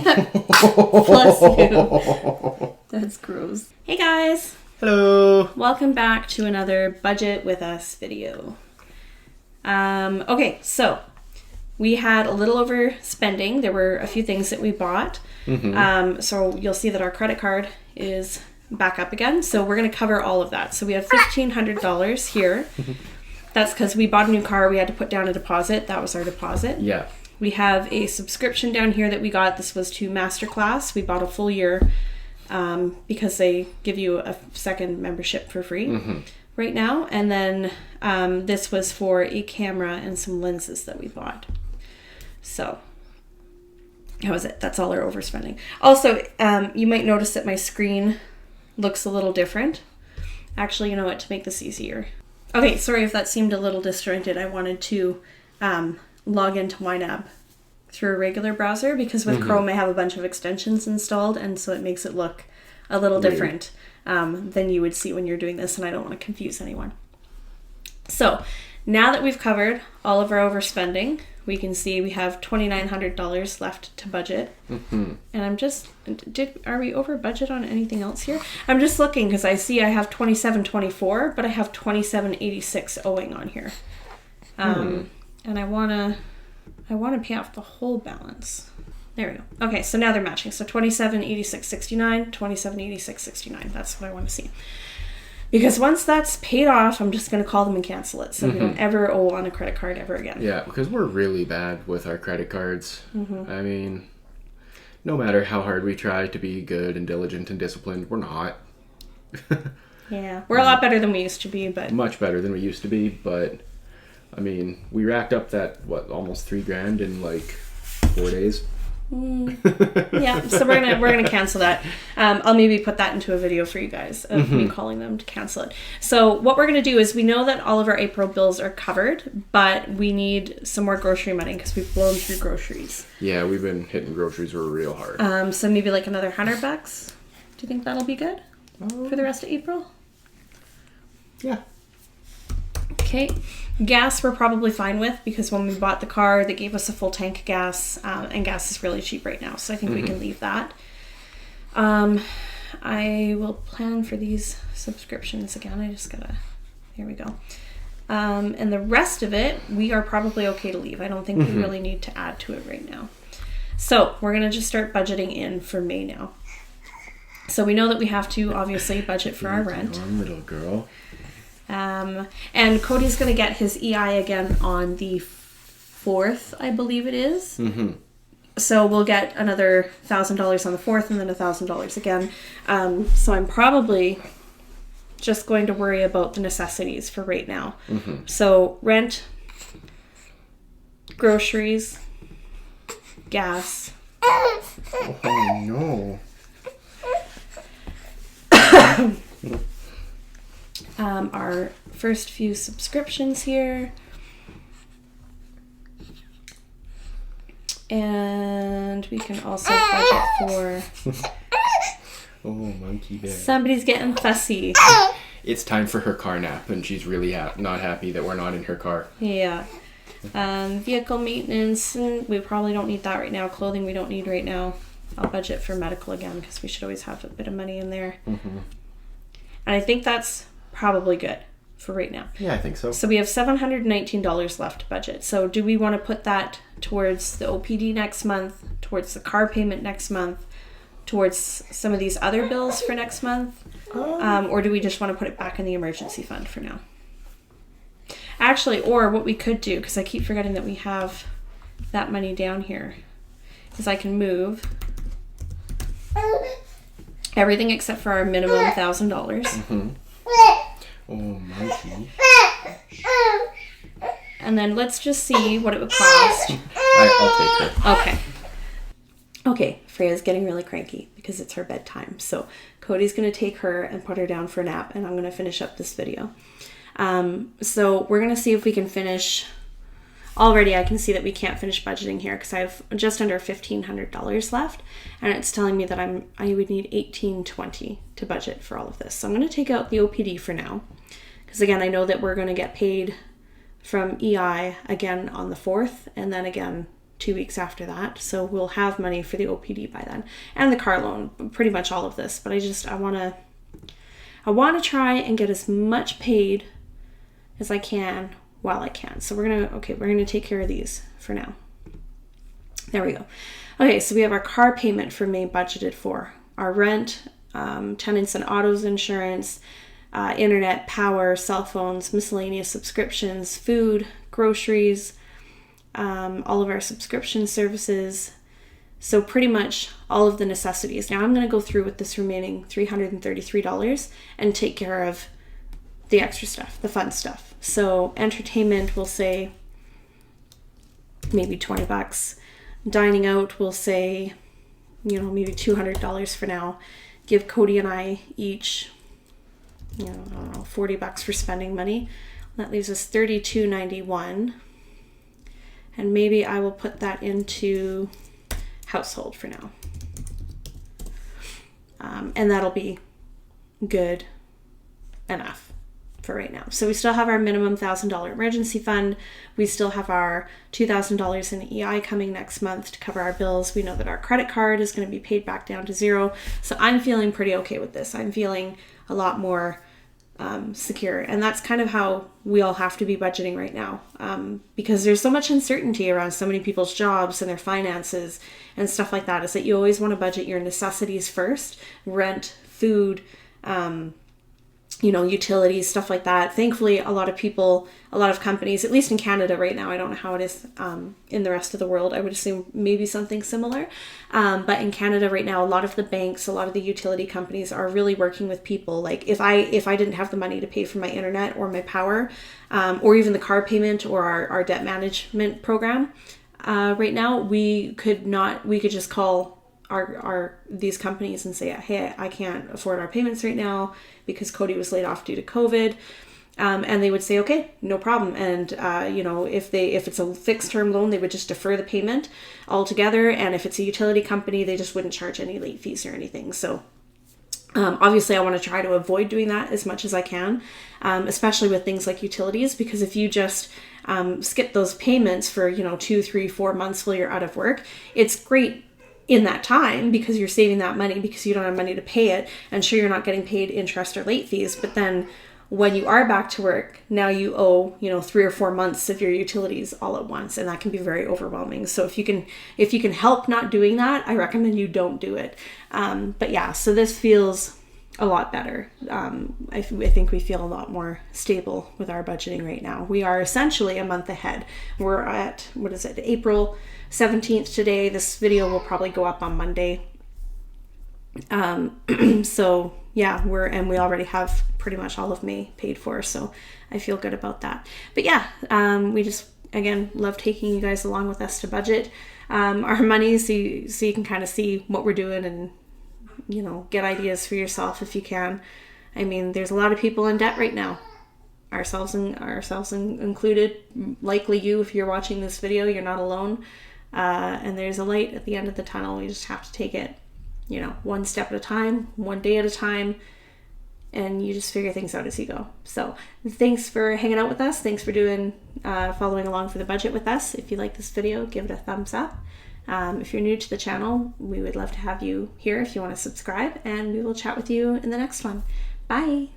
Plus you. That's gross. Hey guys. Hello. Welcome back to another Budget With Us video. Okay, so we had a little overspending. There were a few things that we bought. So you'll see that our credit card is back up again. So we're going to cover all of that. So we have $1,500 here. That's because we bought a new car. We had to put down a deposit. That was our deposit. Yeah. We have a subscription down here that we got. This was to Masterclass. We bought a full year because they give you a second membership for free right now. And then this was for a camera and some lenses that we bought. So that was it. That's all our overspending. Also, you might notice that my screen looks a little different. Actually, you know what? To make this easier. Okay, sorry if that seemed a little disjointed. I wanted to log into YNAB through a regular browser because with Chrome I have a bunch of extensions installed, and so it makes it look a little different than you would see when you're doing this, and I don't want to confuse anyone. So now that we've covered all of our overspending, we can see we have $2,900 left to budget. And I'm just, are we over budget on anything else here? I'm just looking because I see I have $2,724, but I have $2,786 owing on here. And I want to pay off the whole balance. There we go. Okay, so now they're matching. So $2,786.69, $2,786.69. That's what I want to see. Because once that's paid off, I'm just going to call them and cancel it. So we don't ever owe on a credit card ever again. Yeah, because we're really bad with our credit cards. I mean, no matter how hard we try to be good and diligent and disciplined, we're not. Yeah, we're a lot better than we used to be, but... Much better than we used to be, but... I mean, we racked up that, almost $3,000 in like 4 days. Yeah, so we're gonna cancel that. I'll maybe put that into a video for you guys of me calling them to cancel it. So what we're gonna do is we know that all of our April bills are covered, but we need some more grocery money because we've blown through groceries. Yeah, we've been hitting groceries real hard. So maybe like another $100. Do you think that'll be good for the rest of April? Yeah. Okay. Gas we're probably fine with because when we bought the car they gave us a full tank of gas, and gas is really cheap right now, so I think we can leave that. I will plan for these subscriptions again. I just gotta, here we go. And the rest of it we are probably okay to leave. I don't think we really need to add to it right now. So we're gonna just start budgeting in for May now. So we know that we have to obviously budget for our rent. Little girl. And Cody's going to get his EI again on the 4th, I believe it is. So we'll get another $1,000 on the 4th and then $1,000 again. So I'm probably just going to worry about the necessities for right now. So rent, groceries, gas. Oh no. Our first few subscriptions here. And we can also budget for... Oh, monkey bear. Somebody's getting fussy. It's time for her car nap, and she's really not happy that we're not in her car. Yeah. Vehicle maintenance, we probably don't need that right now. Clothing we don't need right now. I'll budget for medical again because we should always have a bit of money in there. And I think that's probably good for right now. Yeah, I think so. So we have $719 left to budget. So do we want to put that towards the OPD next month, towards the car payment next month, towards some of these other bills for next month? Or do we just want to put it back in the emergency fund for now? Actually, or what we could do, because I keep forgetting that we have that money down here, is I can move everything except for our minimum $1,000. Oh, monkey. And then let's just see what it would cost. I'll take her. Okay. Okay, Freya's getting really cranky because it's her bedtime. So Cody's going to take her and put her down for a nap, and I'm going to finish up this video. So we're going to see if we can finish. Already I can see that we can't finish budgeting here because I have just under $1,500 left, and it's telling me that I would need $1,820 to budget for all of this. So I'm going to take out the OPD for now because again I know that we're going to get paid from EI again on the 4th and then again 2 weeks after that. So we'll have money for the OPD by then, and the car loan, pretty much all of this. But I want to try and get as much paid as I can while I can. So we're going to take care of these for now. There we go. Okay, so we have our car payment for May budgeted for, our rent, tenants and autos insurance, internet, power, cell phones, miscellaneous subscriptions, food, groceries, all of our subscription services. So pretty much all of the necessities. Now I'm going to go through with this remaining $333 and take care of the extra stuff, the fun stuff. So entertainment, we'll say maybe $20. Dining out, we'll say, maybe $200 for now. Give Cody and I each, I don't know, $40 for spending money. That leaves us $32.91. And maybe I will put that into household for now. And that'll be good enough for right now. So we still have our minimum $1,000 emergency fund. We still have our $2,000 in EI coming next month to cover our bills. We know that our credit card is going to be paid back down to zero. So I'm feeling pretty okay with this. I'm feeling a lot more secure. And that's kind of how we all have to be budgeting right now, because there's so much uncertainty around so many people's jobs and their finances and stuff like that, is that you always want to budget your necessities first: rent, food, utilities, stuff like that. Thankfully, a lot of companies, at least in Canada right now, I don't know how it is in the rest of the world. I would assume maybe something similar. But in Canada right now, a lot of the banks, a lot of the utility companies are really working with people. Like if I didn't have the money to pay for my internet or my power, or even the car payment or our debt management program, right now we could just call these companies and say, hey, I can't afford our payments right now because Cody was laid off due to COVID. And they would say, okay, no problem. And, if it's a fixed term loan, they would just defer the payment altogether. And if it's a utility company, they just wouldn't charge any late fees or anything. So, obviously I want to try to avoid doing that as much as I can, especially with things like utilities, because if you just skip those payments for, 2, 3, 4 months while you're out of work, it's great in that time because you're saving that money because you don't have money to pay it, and sure, you're not getting paid interest or late fees, but then when you are back to work, now you owe 3 or 4 months of your utilities all at once, and that can be very overwhelming. So if you can help not doing that, I recommend you don't do it. But yeah, so this feels a lot better. I think we feel a lot more stable with our budgeting right now. We are essentially a month ahead. We're at, April 17th today. This video will probably go up on Monday. So yeah, we already have pretty much all of May paid for, so I feel good about that. But yeah, we just, again, love taking you guys along with us to budget our money, so you can kind of see what we're doing and get ideas for yourself if you can. I mean, there's a lot of people in debt right now, ourselves included. Likely you, if you're watching this video, you're not alone. And there's a light at the end of the tunnel. We just have to take it, one step at a time, one day at a time, and you just figure things out as you go. So thanks for hanging out with us. Thanks for following along for the budget with us. If you like this video, give it a thumbs up. If you're new to the channel, we would love to have you here if you want to subscribe, and we will chat with you in the next one. Bye.